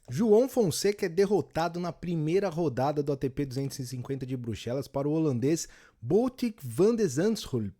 João Fonseca é derrotado na primeira rodada do ATP 250 de Bruxelas para o holandês Botic van de Zandschulp.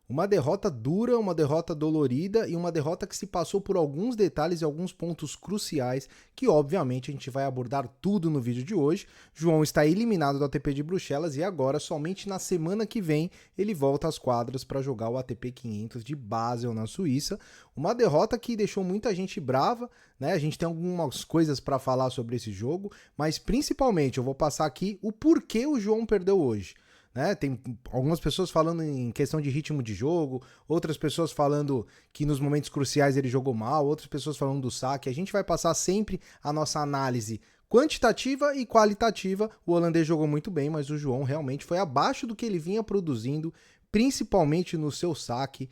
Uma derrota dura, uma derrota dolorida e uma derrota que se passou por alguns detalhes e alguns pontos cruciais que, obviamente, a gente vai abordar tudo no vídeo de hoje. João está eliminado do ATP de Bruxelas e agora, somente na semana que vem, ele volta às quadras para jogar o ATP 500 de Basel, na Suíça. Uma derrota que deixou muita gente brava, né? A gente tem algumas coisas para falar sobre esse jogo, mas principalmente eu vou passar aqui o porquê o João perdeu hoje. Né? Tem algumas pessoas falando em questão de ritmo de jogo, outras pessoas falando que nos momentos cruciais ele jogou mal, outras pessoas falando do saque. A gente vai passar sempre a nossa análise quantitativa e qualitativa. O holandês jogou muito bem, mas o João realmente foi abaixo do que ele vinha produzindo, principalmente no seu saque.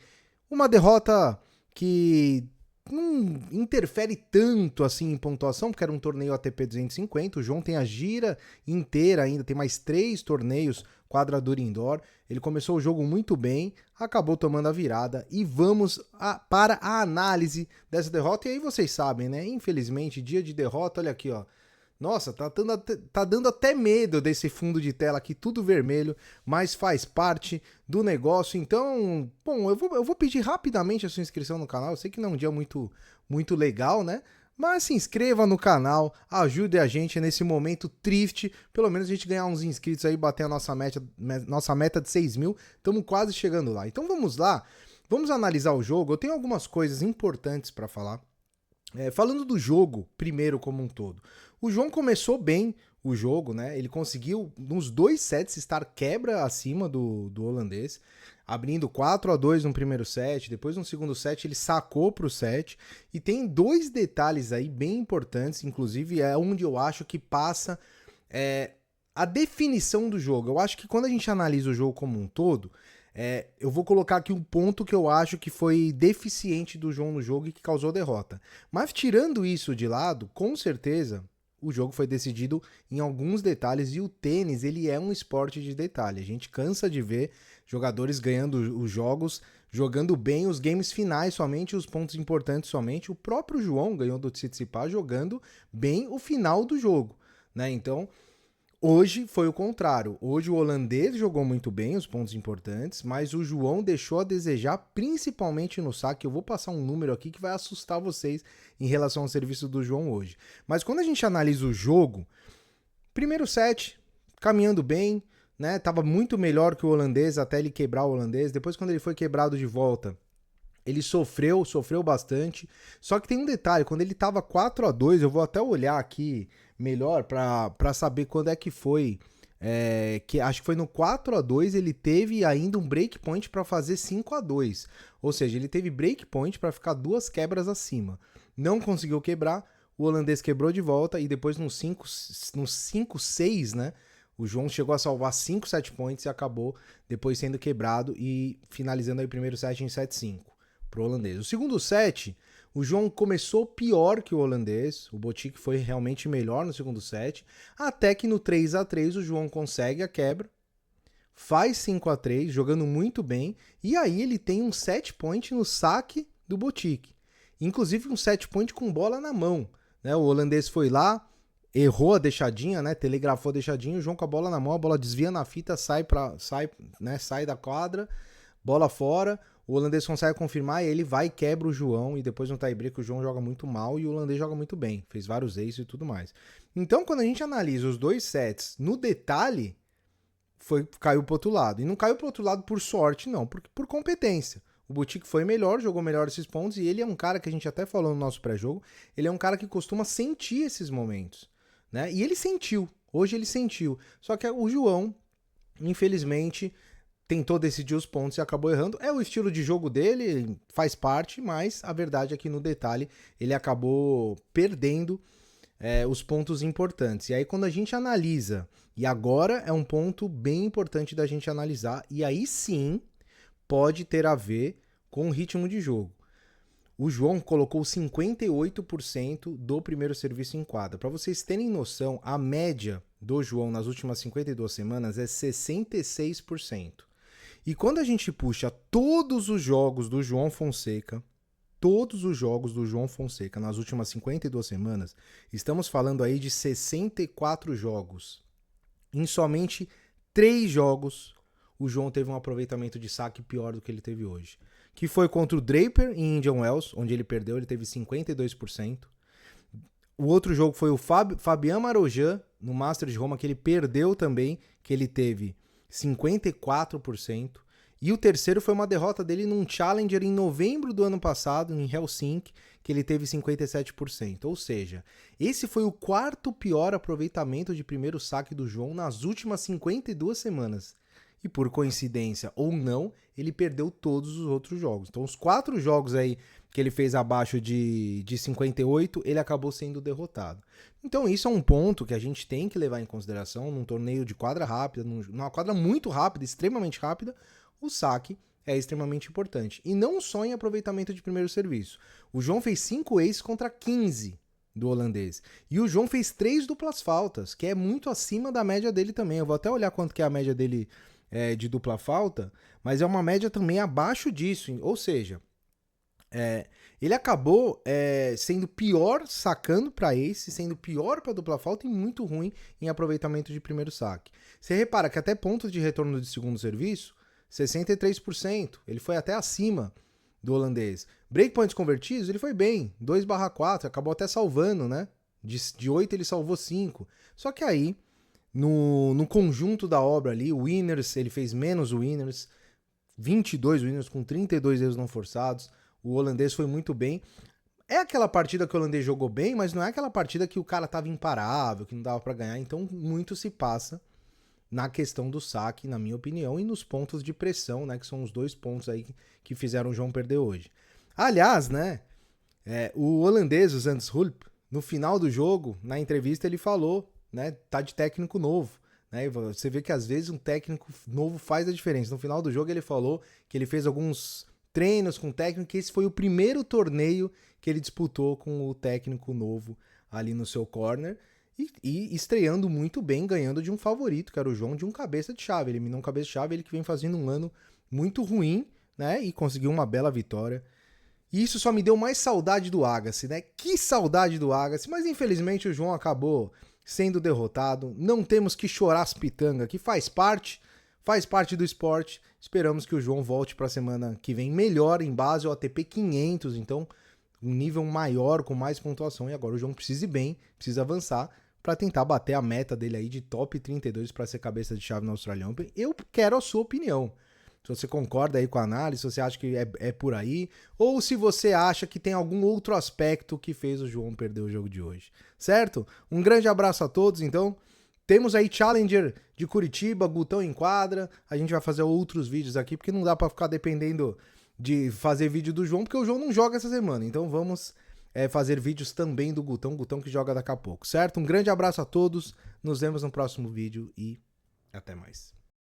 Uma derrota que não interfere tanto assim em pontuação, porque era um torneio ATP 250. O João tem a gira inteira ainda, tem mais 3 torneios quadradura indoor. Ele começou o jogo muito bem, acabou tomando a virada e vamos para a análise dessa derrota. E aí vocês sabem, né? Infelizmente, dia de derrota, olha aqui, ó. Nossa, tá dando até medo desse fundo de tela aqui, tudo vermelho, mas faz parte do negócio. Então, bom, eu vou pedir rapidamente a sua inscrição no canal. Eu sei que não é um dia muito legal, né? Mas se inscreva no canal, ajude a gente nesse momento triste. Pelo menos a gente ganhar uns inscritos aí, bater a nossa meta de 6 mil. Estamos quase chegando lá. Então vamos lá, vamos analisar o jogo. Eu tenho algumas coisas importantes para falar. Falando do jogo, primeiro como um todo. O João começou bem o jogo, né? Ele conseguiu, nos 2 sets, estar quebra acima do holandês, abrindo 4-2 no primeiro set, depois no segundo set ele sacou para o set, e tem 2 detalhes aí bem importantes, inclusive é onde eu acho que passa a definição do jogo. Eu acho que quando a gente analisa o jogo como um todo, eu vou colocar aqui um ponto que eu acho que foi deficiente do João no jogo e que causou derrota. Mas tirando isso de lado, com certeza o jogo foi decidido em alguns detalhes, e o tênis ele é um esporte de detalhe. A gente cansa de ver jogadores ganhando os jogos, jogando bem os games finais somente, os pontos importantes somente. O próprio João ganhou do Tsitsipas jogando bem o final do jogo, né? Então, hoje foi o contrário. Hoje o holandês jogou muito bem os pontos importantes, mas o João deixou a desejar, principalmente no saque. Eu vou passar um número aqui que vai assustar vocês em relação ao serviço do João hoje. Mas quando a gente analisa o jogo, primeiro set, caminhando bem, né? Tava muito melhor que o holandês até ele quebrar o holandês. Depois, quando ele foi quebrado de volta, ele sofreu bastante. Só que tem um detalhe, quando ele tava 4-2, eu vou até olhar aqui melhor para saber quando é que foi. Que acho que foi no 4-2, ele teve ainda um breakpoint para fazer 5-2. Ou seja, ele teve breakpoint para ficar 2 quebras acima. Não conseguiu quebrar, o holandês quebrou de volta e depois no 5-6, né? O João chegou a salvar 5 set points e acabou depois sendo quebrado e finalizando aí o primeiro set em 7-5 pro holandês. O segundo set, o João começou pior que o holandês, o Botic foi realmente melhor no segundo set, até que no 3-3 o João consegue a quebra, faz 5-3, jogando muito bem, e aí ele tem um set point no saque do Botic. Inclusive um set point com bola na mão, né? O holandês foi lá, errou a deixadinha, né? Telegrafou a deixadinha, o João com a bola na mão, a bola desvia na fita, sai da quadra, bola fora, o holandês consegue confirmar e ele vai e quebra o João, e depois no tie-break o João joga muito mal e o holandês joga muito bem, fez vários aces e tudo mais. Então quando a gente analisa os 2 sets no detalhe, caiu pro outro lado. E não caiu pro outro lado por sorte, não, por competência. O Botic foi melhor, jogou melhor esses pontos, e ele é um cara que a gente até falou no nosso pré-jogo, ele é um cara que costuma sentir esses momentos, né? E ele sentiu, hoje ele sentiu. Só que o João, infelizmente, tentou decidir os pontos e acabou errando. É o estilo de jogo dele, faz parte, mas a verdade é que no detalhe ele acabou perdendo os pontos importantes. E aí quando a gente analisa, e agora é um ponto bem importante da gente analisar, e aí sim pode ter a ver com o ritmo de jogo. O João colocou 58% do primeiro serviço em quadra. Para vocês terem noção, a média do João nas últimas 52 semanas é 66%. E quando a gente puxa todos os jogos do João Fonseca, todos os jogos do João Fonseca nas últimas 52 semanas, estamos falando aí de 64 jogos. Em somente 3 jogos, o João teve um aproveitamento de saque pior do que ele teve hoje. Que foi contra o Draper em Indian Wells, onde ele perdeu, ele teve 52%. O outro jogo foi o Fabian Marojan, no Masters de Roma, que ele perdeu também, que ele teve 54%. E o terceiro foi uma derrota dele num Challenger em novembro do ano passado, em Helsinki, que ele teve 57%. Ou seja, esse foi o quarto pior aproveitamento de primeiro saque do João nas últimas 52 semanas. E por coincidência ou não, ele perdeu todos os outros jogos. Então os 4 jogos aí que ele fez abaixo de 58, ele acabou sendo derrotado. Então isso é um ponto que a gente tem que levar em consideração num torneio de quadra rápida, numa quadra muito rápida, extremamente rápida, o saque é extremamente importante. E não só em aproveitamento de primeiro serviço. O João fez 5 aces contra 15 do holandês. E o João fez 3 duplas faltas, que é muito acima da média dele também. Eu vou até olhar quanto que é a média dele de dupla falta, mas é uma média também abaixo disso. Ou seja, ele acabou sendo pior sacando para ace, sendo pior para dupla falta e muito ruim em aproveitamento de primeiro saque. Você repara que até pontos de retorno de segundo serviço, 63%. Ele foi até acima do holandês. Breakpoints convertidos, ele foi bem, 2/4, acabou até salvando, né? De 8 ele salvou 5. Só que aí, no conjunto da obra ali, o winners, ele fez menos winners, 22 winners com 32 erros não forçados. O holandês foi muito bem. É aquela partida que o holandês jogou bem, mas não é aquela partida que o cara tava imparável, que não dava para ganhar. Então, muito se passa na questão do saque, na minha opinião, e nos pontos de pressão, né, que são os 2 pontos aí que fizeram o João perder hoje. Aliás, né, o holandês, o Zandschulp, no final do jogo, na entrevista, ele falou, né, tá de técnico novo, né, você vê que às vezes um técnico novo faz a diferença. No final do jogo ele falou que ele fez alguns treinos com o técnico, que esse foi o primeiro torneio que ele disputou com o técnico novo ali no seu corner, e estreando muito bem, ganhando de um favorito, que era o João, de um cabeça de chave. Ele eliminou um cabeça de chave, ele que vem fazendo um ano muito ruim, né? E conseguiu uma bela vitória. E isso só me deu mais saudade do Agassi, né? Que saudade do Agassi, mas infelizmente o João acabou sendo derrotado. Não temos que chorar as pitangas, que faz parte do esporte. Esperamos que o João volte para a semana que vem melhor, em base ao ATP 500, então um nível maior, com mais pontuação. E agora o João precisa ir bem, precisa avançar para tentar bater a meta dele aí de top 32 para ser cabeça de chave no Australian Open. Eu quero a sua opinião. Se você concorda aí com a análise, se você acha que é por aí, ou se você acha que tem algum outro aspecto que fez o João perder o jogo de hoje, certo? Um grande abraço a todos, então. Temos aí Challenger de Curitiba, Gutão em quadra. A gente vai fazer outros vídeos aqui, porque não dá para ficar dependendo de fazer vídeo do João, porque o João não joga essa semana. Então vamos fazer vídeos também do Gutão que joga daqui a pouco, certo? Um grande abraço a todos, nos vemos no próximo vídeo e até mais.